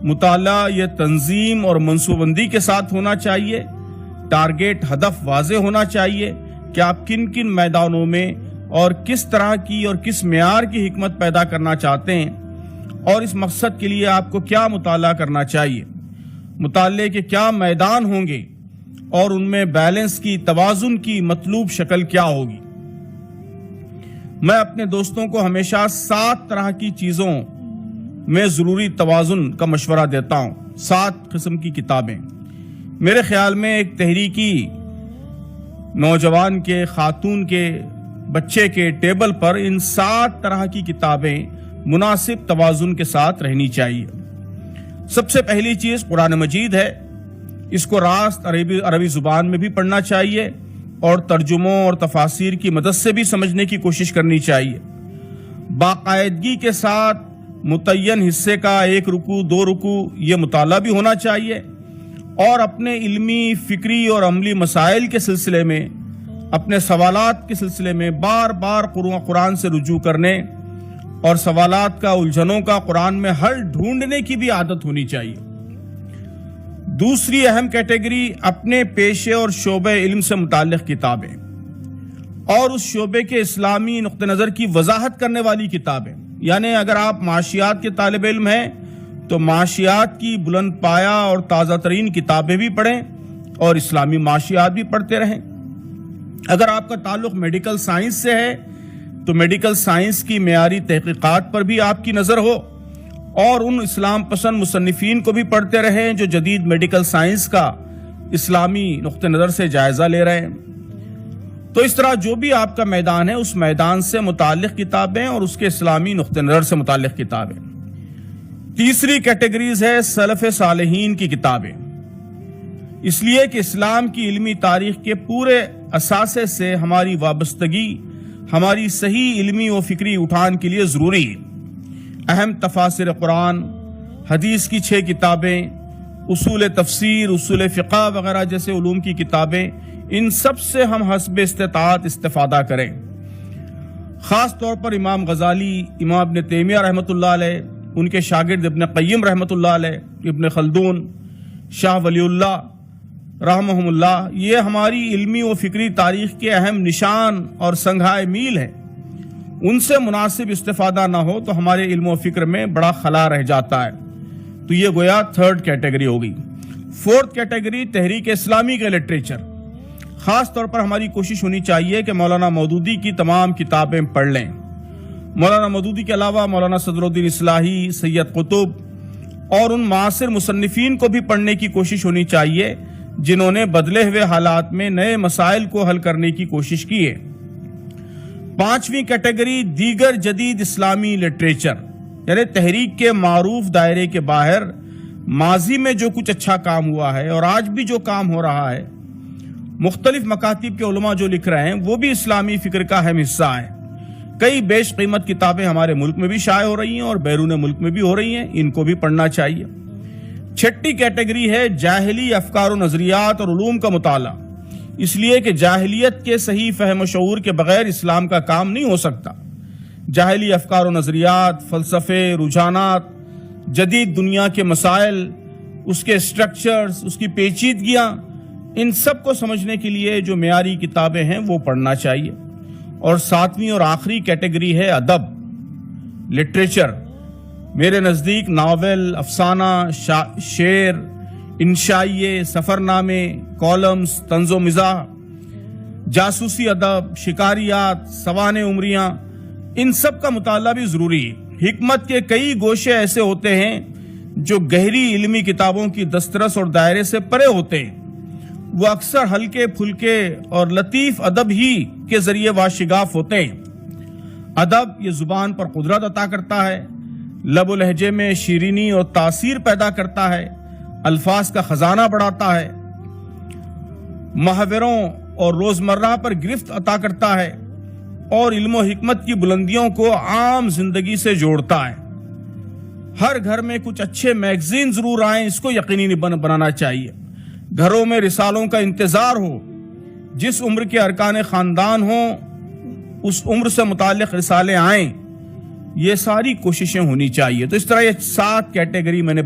مطالعہ یہ تنظیم اور منصوبہ بندی کے ساتھ ہونا چاہیے۔ ٹارگیٹ ہدف واضح ہونا چاہیے کہ آپ کن کن میدانوں میں اور کس طرح کی اور کس معیار کی حکمت پیدا کرنا چاہتے ہیں، اور اس مقصد کے لیے آپ کو کیا مطالعہ کرنا چاہیے، مطالعے کے کیا میدان ہوں گے، اور ان میں بیلنس کی، توازن کی مطلوب شکل کیا ہوگی۔ میں اپنے دوستوں کو ہمیشہ 7 طرح کی چیزوں میں ضروری توازن کا مشورہ دیتا ہوں، 7 قسم کی کتابیں۔ میرے خیال میں ایک تحریکی نوجوان کے، خاتون کے، بچے کے ٹیبل پر ان 7 طرح کی کتابیں مناسب توازن کے ساتھ رہنی چاہیے۔ سب سے پہلی چیز قرآن مجید ہے۔ اس کو راست عربی زبان میں بھی پڑھنا چاہیے اور ترجموں اور تفاسیر کی مدد سے بھی سمجھنے کی کوشش کرنی چاہیے۔ باقاعدگی کے ساتھ متعین حصے کا 1 رکوع 2 رکوع یہ مطالعہ بھی ہونا چاہیے، اور اپنے علمی، فکری اور عملی مسائل کے سلسلے میں، اپنے سوالات کے سلسلے میں بار بار قرآن سے رجوع کرنے اور سوالات کا، الجھنوں کا قرآن میں حل ڈھونڈنے کی بھی عادت ہونی چاہیے۔ دوسری اہم کیٹیگری اپنے پیشے اور شعبے علم سے متعلق کتابیں، اور اس شعبے کے اسلامی نقطہ نظر کی وضاحت کرنے والی کتابیں۔ یعنی اگر آپ معاشیات کے طالب علم ہیں تو معاشیات کی بلند پایہ اور تازہ ترین کتابیں بھی پڑھیں اور اسلامی معاشیات بھی پڑھتے رہیں۔ اگر آپ کا تعلق میڈیکل سائنس سے ہے تو میڈیکل سائنس کی معیاری تحقیقات پر بھی آپ کی نظر ہو، اور ان اسلام پسند مصنفین کو بھی پڑھتے رہیں جو جدید میڈیکل سائنس کا اسلامی نقطہ نظر سے جائزہ لے رہے ہیں۔ تو اس طرح جو بھی آپ کا میدان ہے، اس میدان سے متعلق کتابیں اور اس کے اسلامی نقطہ نظر سے متعلق کتابیں۔ تیسری کیٹیگریز ہے سلف صالحین کی کتابیں، اس لیے کہ اسلام کی علمی تاریخ کے پورے اثاثے سے ہماری وابستگی ہماری صحیح علمی و فکری اٹھان کے لیے ضروری ہے۔ اہم تفاسیر قرآن، حدیث کی 6 کتابیں، اصول تفسیر، اصول فقہ وغیرہ جیسے علوم کی کتابیں، ان سب سے ہم حسب استطاعت استفادہ کریں۔ خاص طور پر امام غزالی، امام ابن تیمیہ رحمۃ اللہ علیہ، ان کے شاگرد ابن قیم رحمۃ اللہ علیہ، ابن خلدون، شاہ ولی اللہ رحمہم اللہ، یہ ہماری علمی و فکری تاریخ کے اہم نشان اور سنگھائے میل ہیں۔ ان سے مناسب استفادہ نہ ہو تو ہمارے علم و فکر میں بڑا خلا رہ جاتا ہے۔ تو یہ گویا 3rd کیٹیگری ہوگی۔ 4th کیٹیگری تحریک اسلامی کے لٹریچر۔ خاص طور پر ہماری کوشش ہونی چاہیے کہ مولانا مودودی کی تمام کتابیں پڑھ لیں۔ مولانا مودودی کے علاوہ مولانا صدر الدین اصلاحی، سید قطب اور ان معاصر مصنفین کو بھی پڑھنے کی کوشش ہونی چاہیے جنہوں نے بدلے ہوئے حالات میں نئے مسائل کو حل کرنے کی کوشش کی ہے۔ 5ویں کیٹیگری دیگر جدید اسلامی لٹریچر، یعنی تحریک کے معروف دائرے کے باہر ماضی میں جو کچھ اچھا کام ہوا ہے اور آج بھی جو کام ہو رہا ہے، مختلف مکاتب کے علماء جو لکھ رہے ہیں وہ بھی اسلامی فکر کا اہم حصہ ہے۔ کئی بیش قیمت کتابیں ہمارے ملک میں بھی شائع ہو رہی ہیں اور بیرون ملک میں بھی ہو رہی ہیں، ان کو بھی پڑھنا چاہیے۔ 6ٹھی کیٹیگری ہے جاہلی افکار و نظریات اور علوم کا مطالعہ، اس لیے کہ جاہلیت کے صحیح فہم و شعور کے بغیر اسلام کا کام نہیں ہو سکتا۔ جاہلی افکار و نظریات، فلسفے، رجحانات، جدید دنیا کے مسائل، اس کے اسٹرکچرز، اس کی پیچیدگیاں، ان سب کو سمجھنے کے لیے جو معیاری کتابیں ہیں وہ پڑھنا چاہیے۔ اور 7ویں اور آخری کیٹیگری ہے ادب، لٹریچر۔ میرے نزدیک ناول، افسانہ، شعر، انشائیے، سفر نامے، کالمز، طنز و مزاح، جاسوسی ادب، شکاریات، سوانح عمریاں، ان سب کا مطالعہ بھی ضروری ہے۔ حکمت کے کئی گوشے ایسے ہوتے ہیں جو گہری علمی کتابوں کی دسترس اور دائرے سے پرے ہوتے ہیں، وہ اکثر ہلکے پھلکے اور لطیف ادب ہی کے ذریعے واشگاف ہوتے ہیں۔ ادب یہ زبان پر قدرت عطا کرتا ہے، لب و لہجے میں شیرینی اور تاثیر پیدا کرتا ہے، الفاظ کا خزانہ بڑھاتا ہے، محاوروں اور روزمرہ پر گرفت عطا کرتا ہے، اور علم و حکمت کی بلندیوں کو عام زندگی سے جوڑتا ہے۔ ہر گھر میں کچھ اچھے میگزین ضرور آئیں، اس کو یقینی بنانا چاہیے۔ گھروں میں رسالوں کا انتظار ہو، جس عمر کے ارکان خاندان ہوں اس عمر سے متعلق رسالے آئیں، یہ ساری کوششیں ہونی چاہیے۔ تو اس طرح یہ 7 کیٹیگری میں نے